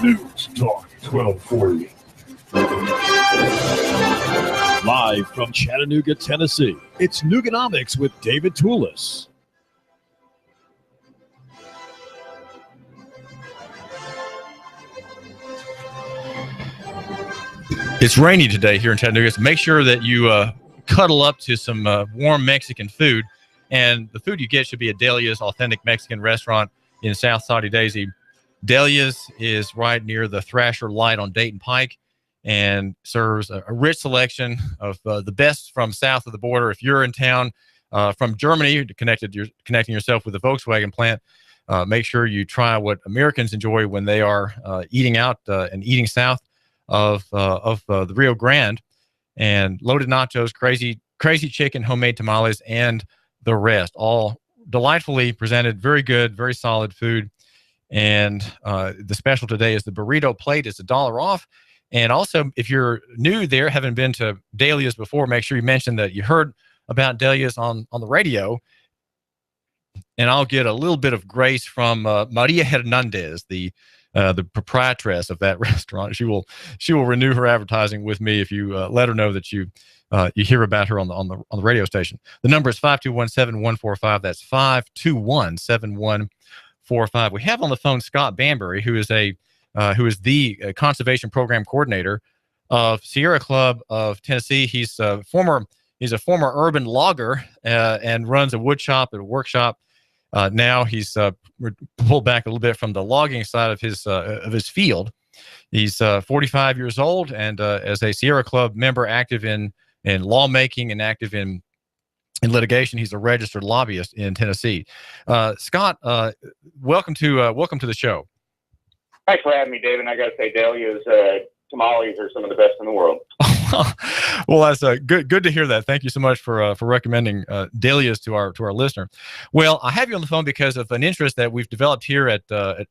News Talk 1240. Live from Chattanooga, Tennessee, it's Nooganomics with David Tulis. It's rainy today here in Chattanooga, so make sure that you cuddle up to some warm Mexican food. And the food you get should be a Delia's Authentic Mexican Restaurant in South Saudi Daisy. Delia's is right near the Thrasher Light on Dayton Pike and serves a rich selection of the best from south of the border. If you're in town from Germany, you're connecting yourself with the Volkswagen plant, make sure you try what Americans enjoy when they are eating out and eating south of the Rio Grande, and loaded nachos, crazy chicken, homemade tamales, and the rest, all delightfully presented. Very good, very solid food. And the special today is the burrito plate. It's $1 off. And also, if you're new there, haven't been to Delia's before, make sure you mention that you heard about Delia's on the radio. And I'll get a little bit of grace from Maria Hernandez, the proprietress of that restaurant. She will renew her advertising with me if you let her know that you hear about her on the radio station. The number is 521-7145. That's 521-7145. We have on the phone Scott Banbury, who is the conservation program coordinator of Sierra Club of Tennessee. He's a former urban logger and runs a wood shop and a workshop. Now he's pulled back a little bit from the logging side of his field. He's 45 years old, and as a Sierra Club member, active in lawmaking and active in litigation. He's a registered lobbyist in Tennessee. Scott, welcome to the show. Thanks for having me, David. I got to say, Delia's tamales are some of the best in the world. Well, that's good to hear that. Thank you so much for recommending Delia's to our listener. Well, I have you on the phone because of an interest that we've developed here at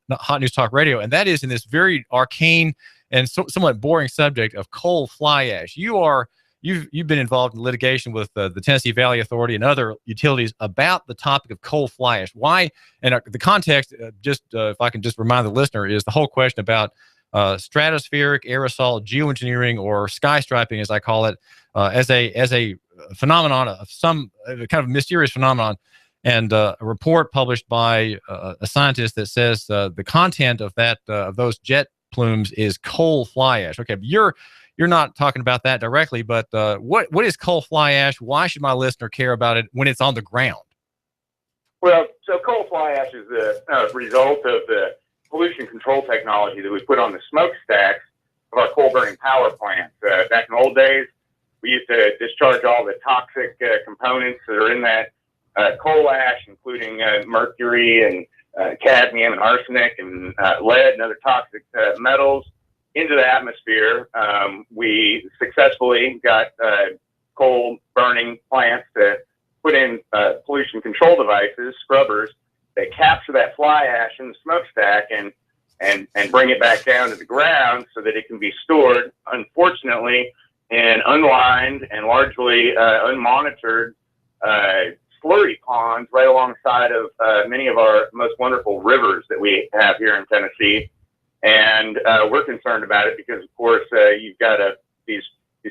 Hot News Talk Radio, and that is in this very arcane and somewhat boring subject of coal fly ash. You've been involved in litigation with the Tennessee Valley Authority and other utilities about the topic of coal fly ash. Why? And the context, if I can just remind the listener, is the whole question about stratospheric aerosol geoengineering, or sky striping, as I call it, as a phenomenon of some kind of mysterious phenomenon. And a report published by a scientist that says the content of those jet plumes is coal fly ash. Okay, you're not talking about that directly, but what is coal fly ash? Why should my listener care about it when it's on the ground? Well, so coal fly ash is the result of the pollution control technology that we put on the smokestacks of our coal-burning power plants. Back in the old days, we used to discharge all the toxic components that are in that coal ash, including mercury and cadmium and arsenic and lead and other toxic metals, into the atmosphere. We successfully got coal-burning plants to put in pollution control devices, scrubbers, that capture that fly ash in the smokestack and bring it back down to the ground so that it can be stored, unfortunately, in unlined and largely unmonitored slurry ponds right alongside of many of our most wonderful rivers that we have here in Tennessee. And we're concerned about it because, of course, you've got these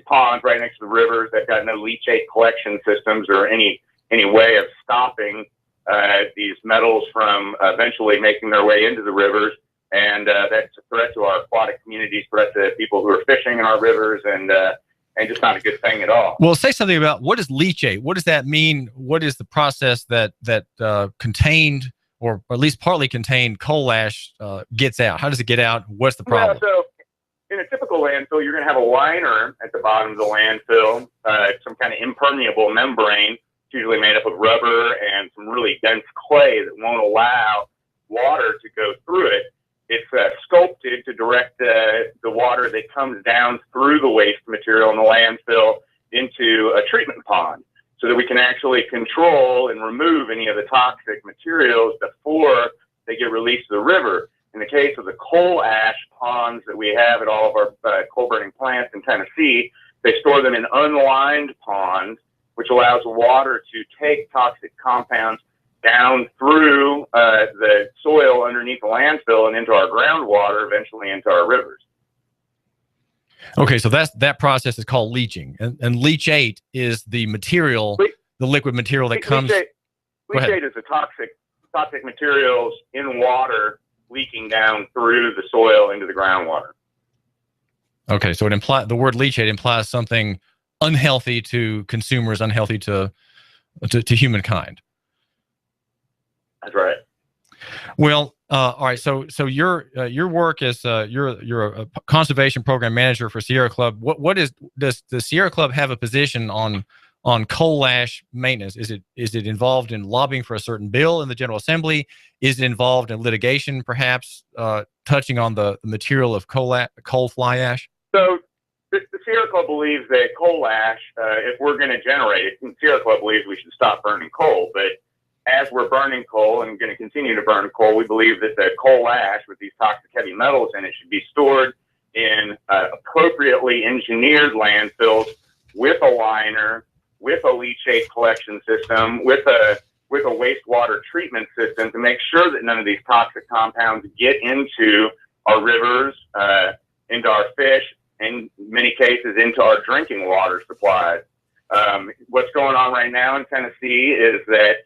ponds right next to the rivers that got no leachate collection systems or any way of stopping these metals from eventually making their way into the rivers. And that's a threat to our aquatic communities, threat to people who are fishing in our rivers, and just not a good thing at all. Well, say something about what is leachate? What does that mean? What is the process that contained, or at least partly contained, coal ash gets out? How does it get out? What's the problem? Yeah, so in a typical landfill, you're going to have a liner at the bottom of the landfill, some kind of impermeable membrane, usually made up of rubber and some really dense clay that won't allow water to go through it. It's sculpted to direct the water that comes down through the waste material in the landfill into a treatment pond so that we can actually control and remove any of the toxic materials before they get released to the river. In the case of the coal ash ponds that we have at all of our coal burning plants in Tennessee, they store them in unlined ponds, which allows water to take toxic compounds down through the soil underneath the landfill and into our groundwater, eventually into our rivers. Okay, so that process is called leaching, and leachate is the material, the liquid material that comes. Leachate is the toxic materials in water leaking down through the soil into the groundwater. Okay, so the word leachate implies something unhealthy to consumers, unhealthy to humankind. That's right. Well, all right. So your work is you're a conservation program manager for Sierra Club. Does the Sierra Club have a position on coal ash maintenance? Is it involved in lobbying for a certain bill in the General Assembly? Is it involved in litigation, perhaps touching on the material of coal fly ash? So the Sierra Club believes that coal ash, if we're going to generate it, and Sierra Club believes we should stop burning coal, but as we're burning coal and going to continue to burn coal, we believe that the coal ash with these toxic heavy metals in it should be stored in appropriately engineered landfills with a liner, with a leachate collection system, with a wastewater treatment system to make sure that none of these toxic compounds get into our rivers, into our fish, in many cases into our drinking water supplies. What's going on right now in Tennessee is that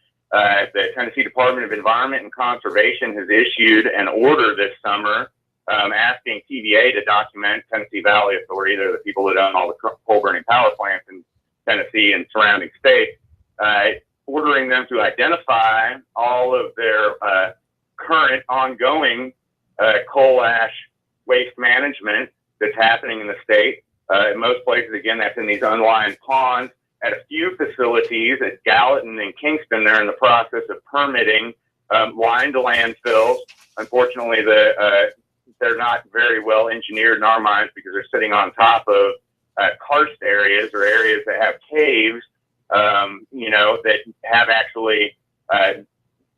the Tennessee Department of Environment and Conservation has issued an order this summer asking TVA to document, Tennessee Valley Authority, they're the people that own all the coal-burning power plants in Tennessee and surrounding states, ordering them to identify all of their current ongoing coal ash waste management that's happening in the state. In most places, again, that's in these unlined ponds. At a few facilities at Gallatin and Kingston, they're in the process of permitting lined landfills. Unfortunately, they're not very well engineered in our minds because they're sitting on top of karst areas or areas that have caves, that have actually,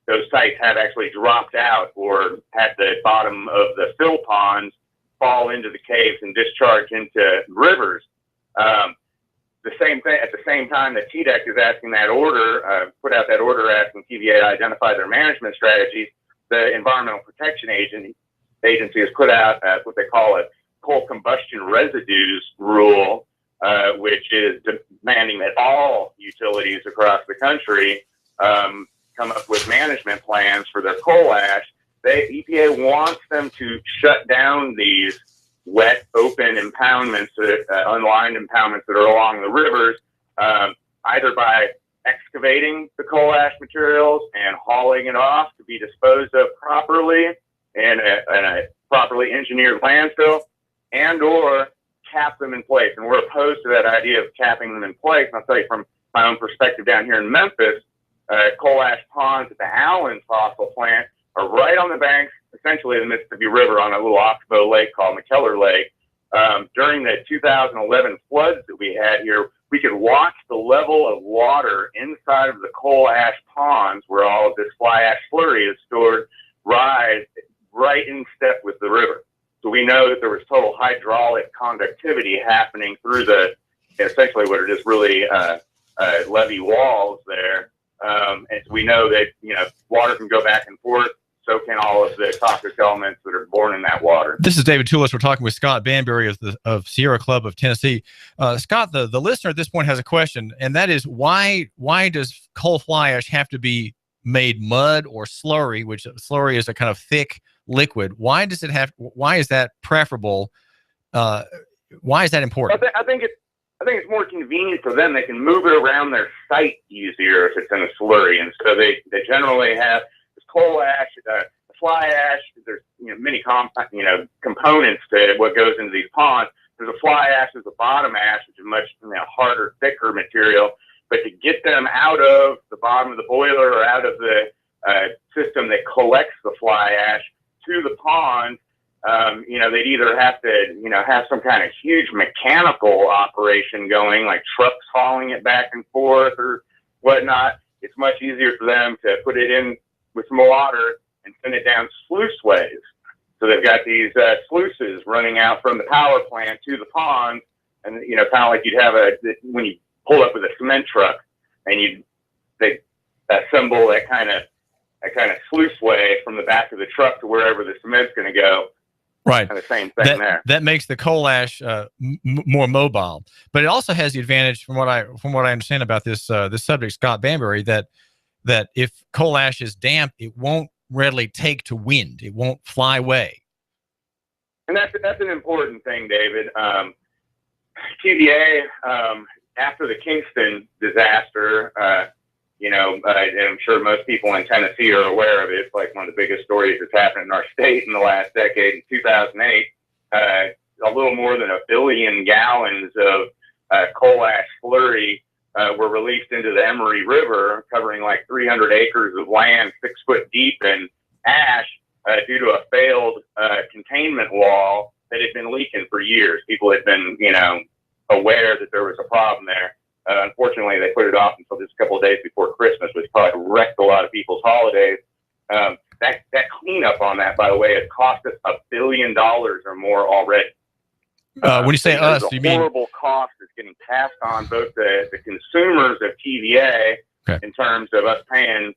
those sites have actually dropped out or at the bottom of the fill ponds fall into the caves and discharge into rivers. At the same time that TDEC is asking that order, put out that order asking TVA to identify their management strategies, the Environmental Protection Agency has put out what they call a coal combustion residues rule, which is demanding that all utilities across the country come up with management plans for their coal ash. EPA wants them to shut down these wet, open impoundments, unlined impoundments that are along the rivers, either by excavating the coal ash materials and hauling it off to be disposed of properly in a properly engineered landfill, and or cap them in place. And we're opposed to that idea of capping them in place. And I'll tell you from my own perspective down here in Memphis, coal ash ponds at the Allen fossil plant are right on the banks, essentially of the Mississippi River, on a little oxbow lake called McKellar Lake. During the 2011 floods that we had here, we could watch the level of water inside of the coal ash ponds where all of this fly ash slurry is stored rise right in step with the river. So we know that there was total hydraulic conductivity happening through essentially what are just really levee walls there. And so we know that, water can go back and forth. So can all of the toxic elements that are born in that water. This is David Tulis. We're talking with Scott Banbury of Sierra Club of Tennessee. Scott, the listener at this point has a question, and that is why does coal fly ash have to be made mud or slurry, which slurry is a kind of thick liquid? Why is that preferable? Why is that important? I think it's more convenient for them. They can move it around their site easier if it's in a slurry, and so they generally have coal ash, fly ash. There's many components to what goes into these ponds. There's a fly ash, there's a bottom ash, which is much harder, thicker material. But to get them out of the bottom of the boiler or out of the system that collects the fly ash to the pond, they'd either have to have some kind of huge mechanical operation going, like trucks hauling it back and forth or whatnot. It's much easier for them to put it in with some water and send it down sluiceways. So they've got these sluices running out from the power plant to the pond, and kind of like you'd have when you pull up with a cement truck, and they assemble that kind of sluiceway from the back of the truck to wherever the cement's going to go. Right. And the same thing there. That makes the coal ash more mobile, but it also has the advantage, from what I understand about this subject, Scott Banbury, that if coal ash is damp, it won't readily take to wind. It won't fly away. And that's an important thing, David. TVA, after the Kingston disaster, and I'm sure most people in Tennessee are aware of it. It's like one of the biggest stories that's happened in our state in the last decade. In 2008, a little more than 1 billion gallons of coal ash slurry were released into the Emory River, covering like 300 acres of land, 6 foot deep in ash, due to a failed containment wall that had been leaking for years. People had been, aware that there was a problem there. Unfortunately, they put it off until just a couple of days before Christmas, which probably wrecked a lot of people's holidays. That cleanup on that, by the way, has cost us $1 billion or more already. When you say us, you mean horrible cost is getting passed on both the consumers of TVA, okay, in terms of us paying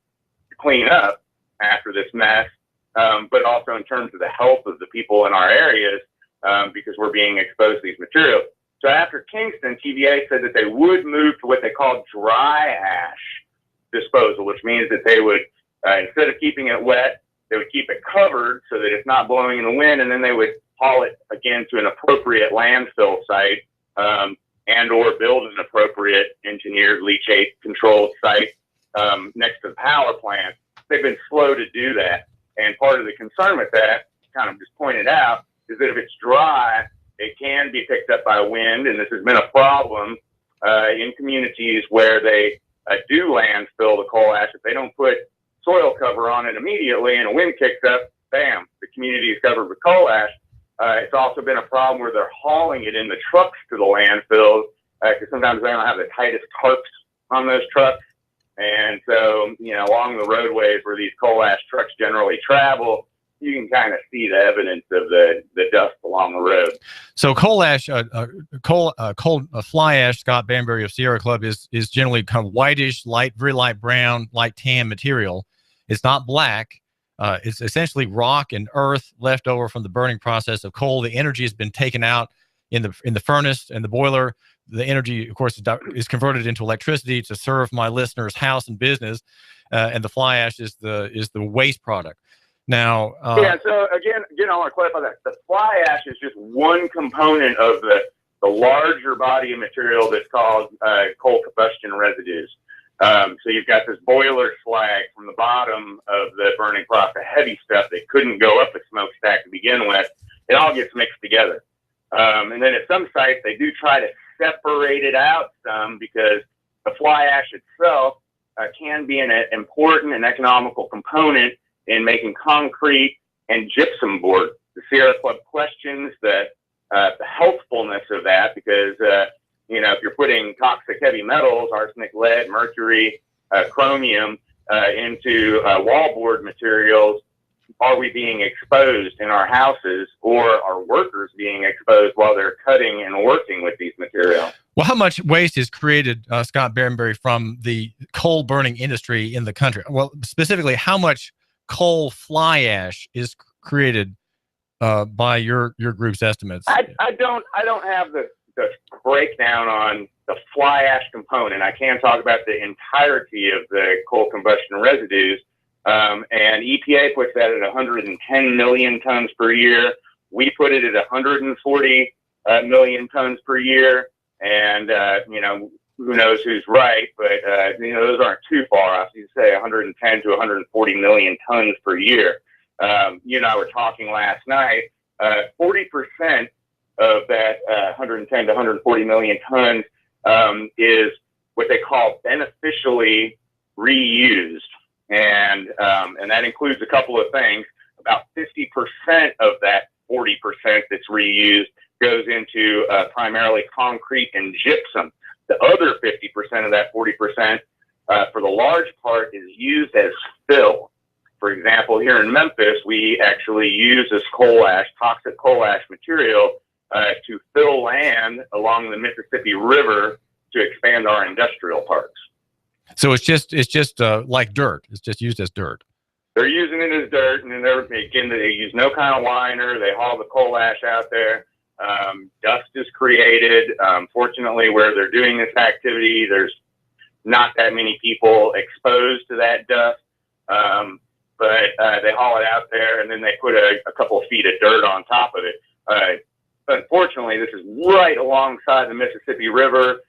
to clean up after this mess, but also in terms of the health of the people in our areas, because we're being exposed to these materials. So after Kingston, TVA said that they would move to what they call dry ash disposal, which means that they would, instead of keeping it wet, they would keep it covered so that it's not blowing in the wind, and then they would haul it again to an appropriate landfill site, and or build an appropriate engineered leachate controlled site next to the power plant. They've been slow to do that. And part of the concern with that, kind of just pointed out, is that if it's dry, it can be picked up by wind, and this has been a problem in communities where they do landfill the coal ash. If they don't put soil cover on it immediately and a wind kicks up, bam, the community is covered with coal ash. It's also been a problem where they're hauling it in the trucks to the landfills, because sometimes they don't have the tightest tarps on those trucks. And so, along the roadways where these coal ash trucks generally travel, you can kind of see the evidence of the dust along the road. So coal ash, fly ash, Scott Banbury of Sierra Club, is generally kind of whitish, very light brown, light tan material. It's not black. It's essentially rock and earth left over from the burning process of coal. The energy has been taken out in the furnace and the boiler. The energy, of course, is converted into electricity to serve my listeners' house and business, and the fly ash is the waste product. Now, so again, I want to clarify that the fly ash is just one component of the larger body of material that's called coal combustion residues. So you've got this boiler slag from the bottom of the burning process, heavy stuff that couldn't go up a smokestack to begin with. It all gets mixed together. And then at some sites, they do try to separate it out some, because the fly ash itself can be an important and economical component in making concrete and gypsum board. The Sierra Club questions the healthfulness of that, because if you're putting toxic heavy metals, arsenic, lead, mercury, chromium into wallboard materials, are we being exposed in our houses, or are workers being exposed while they're cutting and working with these materials? Well, how much waste is created, Scott Banbury, from the coal burning industry in the country? Well, specifically, how much coal fly ash is created by your group's estimates? I don't have the breakdown on the fly ash component. I can talk about the entirety of the coal combustion residues. And EPA puts that at 110 million tons per year. We put it at 140 million tons per year. And, who knows who's right, but, those aren't too far off. You say 110 to 140 million tons per year. You and I were talking last night, 40% of that 110 to 140 million tons is what they call beneficially reused. And that includes a couple of things. About 50% of that 40% that's reused goes into primarily concrete and gypsum. The other 50% of that 40%, for the large part, is used as fill. For example, here in Memphis, we actually use this coal ash, toxic coal ash material, to fill land along the Mississippi River to expand our industrial parks. So it's just like dirt. It's just used as dirt. They're using it as dirt, and then they use no kind of liner. They haul the coal ash out there. Dust is created. Fortunately, where they're doing this activity, there's not that many people exposed to that dust. But they haul it out there, and then they put a couple of feet of dirt on top of it. Unfortunately, this is right alongside the Mississippi River,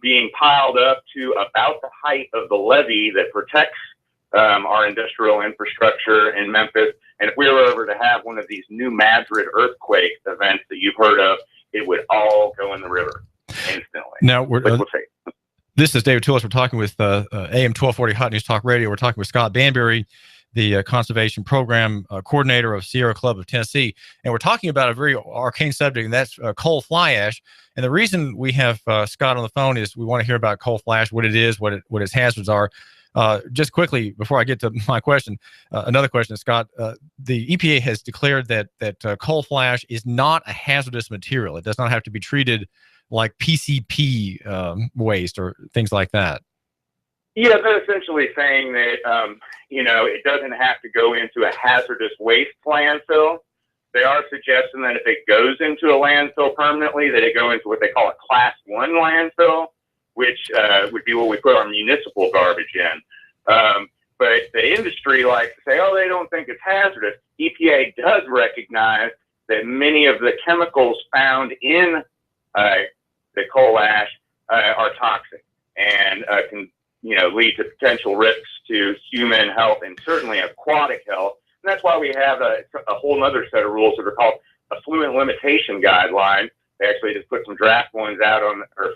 being piled up to about the height of the levee that protects our industrial infrastructure in Memphis. And if we were ever to have one of these New Madrid earthquake events that you've heard of, it would all go in the river instantly. Now, this is David Tulis. We're talking with AM 1240 Hot News Talk Radio. We're talking with Scott Banbury, the Conservation Program Coordinator of Sierra Club of Tennessee. And we're talking about a very arcane subject, and that's coal fly ash. And the reason we have Scott on the phone is we want to hear about coal fly ash, what it is, what its hazards are. Just quickly, before I get to my question, another question, Scott. The EPA has declared that coal fly ash is not a hazardous material. It does not have to be treated like PCP waste or things like that. Yeah, they're essentially saying that, it doesn't have to go into a hazardous waste landfill. They are suggesting that if it goes into a landfill permanently, that it go into what they call a Class 1 landfill, which would be what we put our municipal garbage in. But the industry likes to say, they don't think it's hazardous. EPA does recognize that many of the chemicals found in the coal ash are toxic and can lead to potential risks to human health and certainly aquatic health. And that's why we have a whole other set of rules that are called effluent limitation guidelines. They actually just put some draft ones out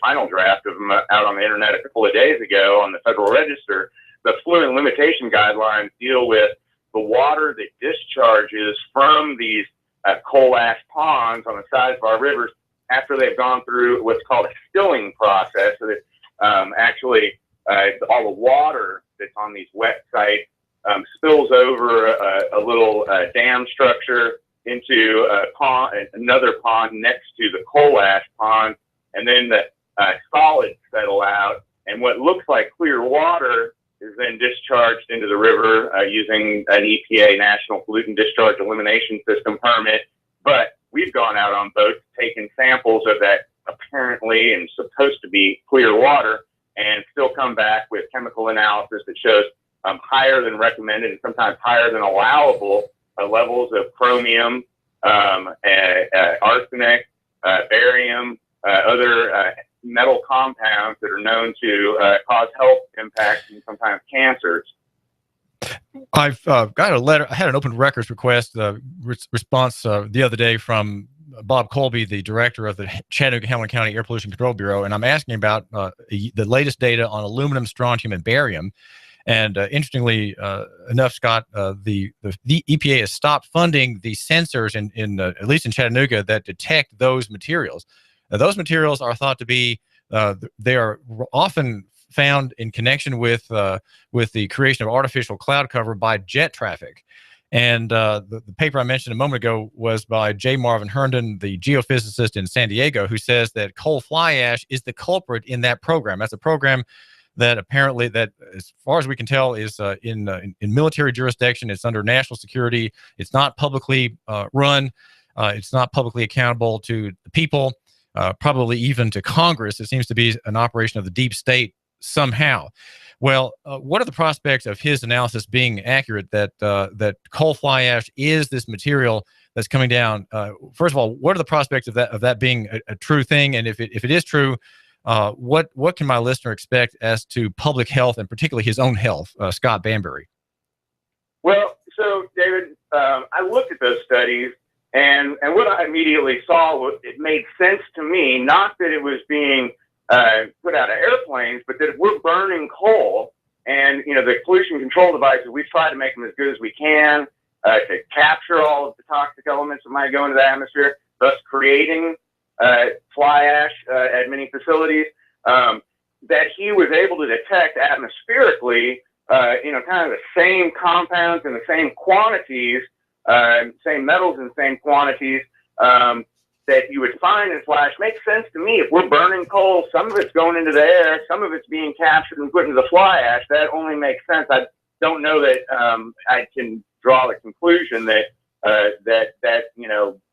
final draft of them out on the internet a couple of days ago on the Federal Register. The effluent limitation guidelines deal with the water that discharges from these coal ash ponds on the sides of our rivers after they've gone through what's called a stilling process. So that all the water that's on these wet sites spills over a little dam structure into a pond, another pond next to the coal ash pond, and then the solids settle out, and what looks like clear water is then discharged into the river using an EPA National Pollutant Discharge Elimination System permit. But we've gone out on boats, taken samples of that apparently and supposed to be clear water, and still come back with chemical analysis that shows higher than recommended and sometimes higher than allowable levels of chromium, arsenic, barium, other metal compounds that are known to cause health impacts and sometimes cancers. I've got a letter. I had an open records request response the other day from Bob Colby, the director of the Chattanooga-Hamilton County Air Pollution Control Bureau, and I'm asking about the latest data on aluminum, strontium, and barium. And interestingly enough, Scott, the EPA has stopped funding the sensors in at least in Chattanooga that detect those materials. Those materials are thought to be they are often found in connection with the creation of artificial cloud cover by jet traffic. And the paper I mentioned a moment ago was by J. Marvin Herndon, the geophysicist in San Diego, who says that coal fly ash is the culprit in that program. That's a program that apparently, that as far as we can tell, is in military jurisdiction. It's under national security. It's not publicly run. It's not publicly accountable to the people, probably even to Congress. It seems to be an operation of the deep state somehow. Well, what are the prospects of his analysis being accurate, that coal fly ash is this material that's coming down? First of all, what are the prospects of that being a true thing? And if it is true, what can my listener expect as to public health and particularly his own health? Scott Banbury. Well, so David, I looked at those studies, and what I immediately saw was it made sense to me, not that it was being put out of airplanes, but that if we're burning coal, and the pollution control devices, we try to make them as good as we can to capture all of the toxic elements that might go into the atmosphere, thus creating fly ash at many facilities, that he was able to detect atmospherically, kind of the same compounds and the same quantities, same metals and same quantities, that you would find in fly ash makes sense to me. If we're burning coal, some of it's going into the air, some of it's being captured and put into the fly ash. That only makes sense. I don't know that I can draw the conclusion that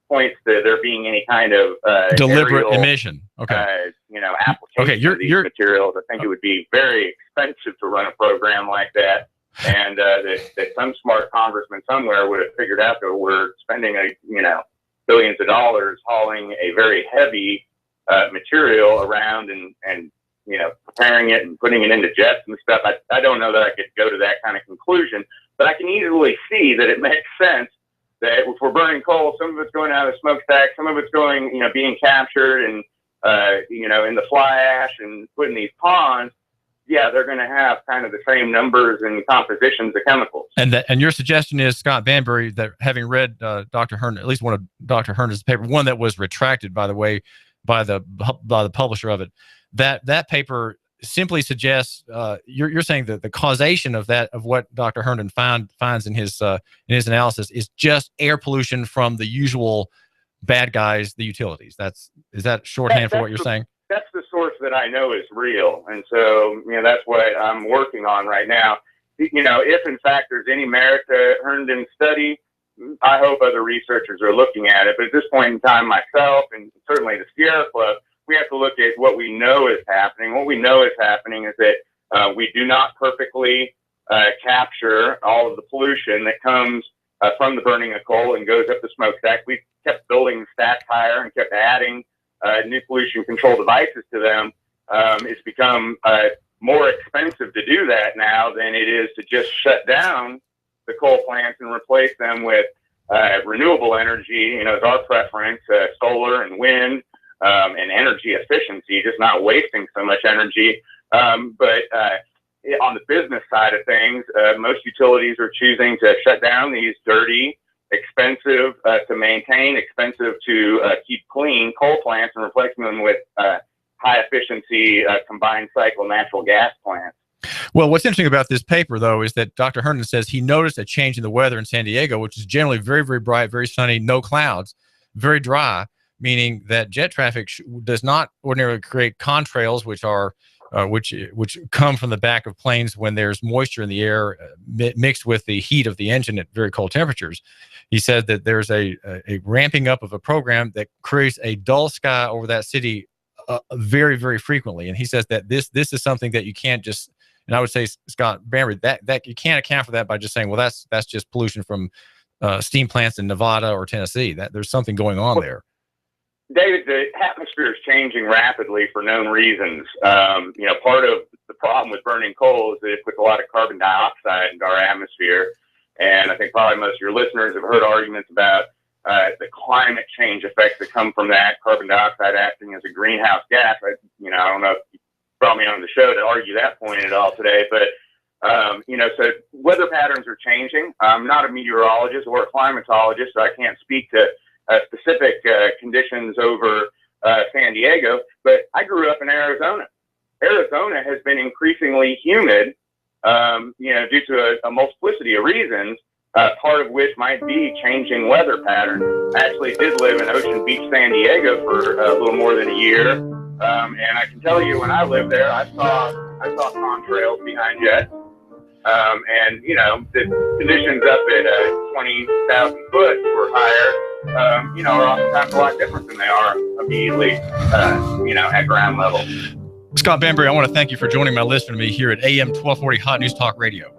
points to there being any kind of deliberate emission. Okay. Application of these materials. I think it would be very expensive to run a program like that, and that some smart congressman somewhere would have figured out that we're spending billions of dollars hauling a very heavy material around and preparing it and putting it into jets and stuff. I don't know that I could go to that kind of conclusion, but I can easily see that it makes sense that if we're burning coal, some of it's going out of the smokestack, some of it's going, being captured and, in the fly ash and put in these ponds. Yeah, they're going to have kind of the same numbers and compositions of chemicals. And your suggestion is, Scott Banbury, that having read Dr. Hern, at least one of Dr. Hern's paper, one that was retracted, by the way, by the publisher of it, that paper simply suggests you're saying that the causation of what Dr. Herndon finds in his analysis is just air pollution from the usual bad guys, the utilities. Is that shorthand for what you're saying? That's the source that I know is real, and so that's what I'm working on right now. If in fact there's any merit to Herndon's study, I hope other researchers are looking at it. But at this point in time, myself and certainly the Sierra Club, we have to look at what we know is happening. What we know is happening is that we do not perfectly capture all of the pollution that comes from the burning of coal and goes up the smokestack. We kept building stacks higher and kept adding new pollution control devices to them. It's become more expensive to do that now than it is to just shut down the coal plants and replace them with renewable energy. Is our preference, solar and wind. And energy efficiency, just not wasting so much energy. But on the business side of things, most utilities are choosing to shut down these dirty, expensive to maintain, expensive to keep clean coal plants and replacing them with high efficiency combined cycle natural gas plants. Well, what's interesting about this paper, though, is that Dr. Herndon says he noticed a change in the weather in San Diego, which is generally very, very bright, very sunny, no clouds, very dry, meaning that jet traffic does not ordinarily create contrails, which are which come from the back of planes when there's moisture in the air mixed with the heat of the engine at very cold temperatures. He said that there's a ramping up of a program that creates a dull sky over that city very, very frequently. And he says that this is something that you can't just, and I would say, Scott Banbury, that you can't account for that by just saying, well, that's just pollution from steam plants in Nevada or Tennessee. That there's something going on there. David, the atmosphere is changing rapidly for known reasons. Part of the problem with burning coal is that it puts a lot of carbon dioxide into our atmosphere. And I think probably most of your listeners have heard arguments about the climate change effects that come from that, carbon dioxide acting as a greenhouse gas. I don't know if you brought me on the show to argue that point at all today, but so weather patterns are changing. I'm not a meteorologist or a climatologist, so I can't speak to specific conditions over San Diego, but I grew up in Arizona. Arizona has been increasingly humid, due to a multiplicity of reasons, part of which might be changing weather patterns. I actually did live in Ocean Beach, San Diego for a little more than a year, and I can tell you when I lived there, I saw contrails behind jets. And the conditions up at 20,000 foot or higher, are oftentimes a lot different than they are immediately, at ground level. Scott Banbury, I want to thank you for joining my listener to me here at AM 1240 Hot News Talk Radio.